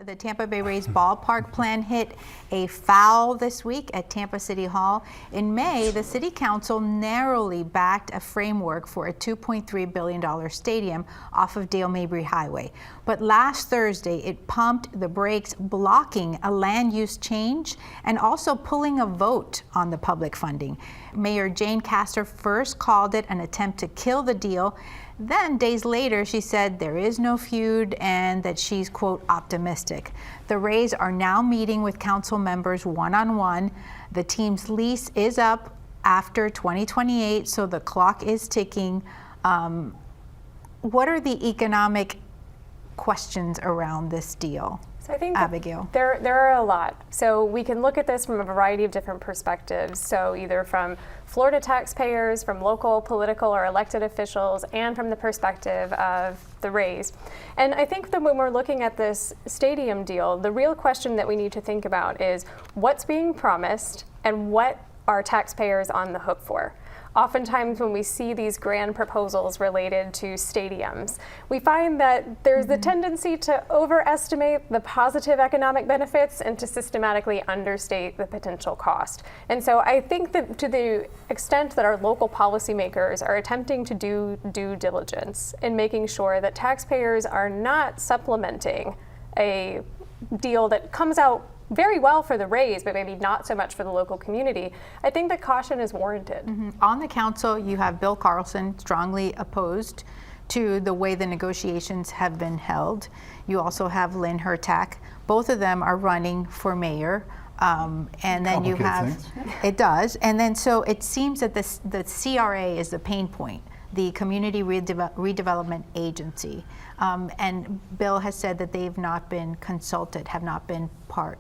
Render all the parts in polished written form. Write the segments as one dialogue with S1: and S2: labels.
S1: The Tampa Bay Rays ballpark plan hit a foul this week at Tampa City Hall. In May, the City Council narrowly backed a framework for a $2.3 billion stadium off of Dale Mabry Highway. But last Thursday, it pumped the brakes, blocking a land use change and also pulling a vote on the public funding. Mayor Jane Castor first called it an attempt to kill the deal. Then, days later, she said there is no feud and that she's, quote, optimistic. The Rays are now meeting with council members one-on-one. The team's lease is up after 2028, so the clock is ticking. What are the economic questions around this deal?
S2: So I think
S1: Abigail.
S2: There are a lot. So we can look at this from a variety of different perspectives. So either from Florida taxpayers, from local political or elected officials, and from the perspective of the Rays. And I think that when we're looking at this stadium deal, the real question that we need to think about is what's being promised and what are taxpayers on the hook for? Oftentimes when we see these grand proposals related to stadiums, we find that there's the tendency to overestimate the positive economic benefits and to systematically understate the potential cost. And so I think that to the extent that our local policymakers are attempting to do due diligence in making sure that taxpayers are not supplementing a deal that comes out very well for the Rays, but maybe not so much for the local community, I think that caution is warranted.
S1: On the council, you have Bill Carlson, strongly opposed to the way the negotiations have been held. You also have Lynn Hertak. Both of them are running for mayor. And then you have, it does. And then so it seems that the CRA is the pain point, the Community Redevelopment Agency. And Bill has said that they've not been consulted, have not been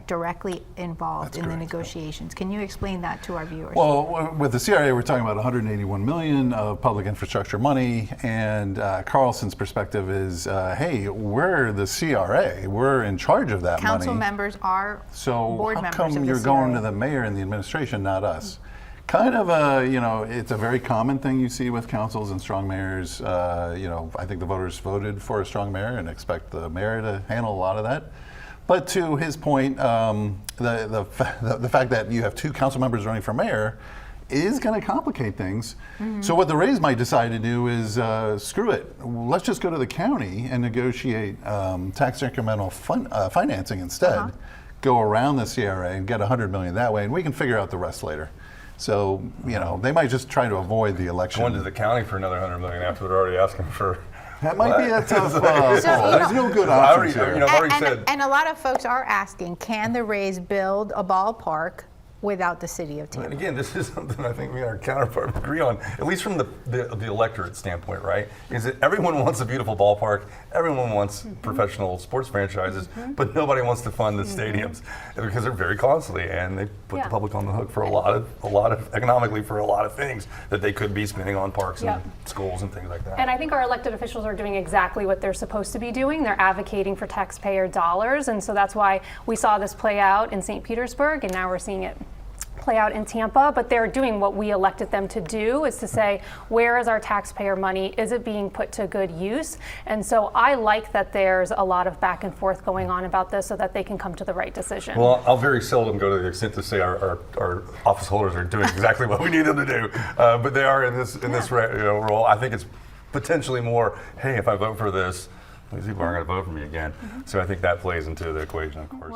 S1: directly involved in the negotiations. Can you explain that to our viewers?
S3: Well, with the CRA, we're talking about $181 million of public infrastructure money, and Carlson's perspective is, hey, we're the CRA, we're in charge of that money.
S1: Council members are board members of the CRA. So how come you're
S3: going to the mayor and the administration, not us? Kind of a, it's a very common thing you see with councils and strong mayors. I think the voters voted for a strong mayor and expect the mayor to handle a lot of that. But to his point, the fact that you have two council members running for mayor is going to complicate things. So what the Rays might decide to do is, screw it, let's just go to the county and negotiate tax incremental financing instead. Go around the CRA and get $100 million that way, and we can figure out the rest later. So, they might just try to avoid the election.
S4: Going to the county for another $100 million after they're already asking for.
S3: That might be a tough there's no good options here.
S1: And a lot of folks are asking, can the Rays build a ballpark without the city of Tampa?
S4: And again, this is something I think me and our counterpart agree on, at least from the electorate standpoint, right? Is that everyone wants a beautiful ballpark, everyone wants professional sports franchises, but nobody wants to fund the stadiums because they're very costly and they put the public on the hook for a lot of economically for a lot of things that they could be spending on parks and schools and things like that.
S5: And I think our elected officials are doing exactly what they're supposed to be doing. They're advocating for taxpayer dollars, and so that's why we saw this play out in St. Petersburg, and now we're seeing it play out in Tampa, but they're doing what we elected them to do, is to say, where is our taxpayer money? Is it being put to good use? And so I like that there's a lot of back and forth going on about this so that they can come to the right decision.
S4: Well, I'll very seldom go to the extent to say our office holders are doing exactly what we need them to do, but they are in this role. I think it's potentially more, hey, if I vote for this, these people aren't going to vote for me again. So I think that plays into the equation, of course.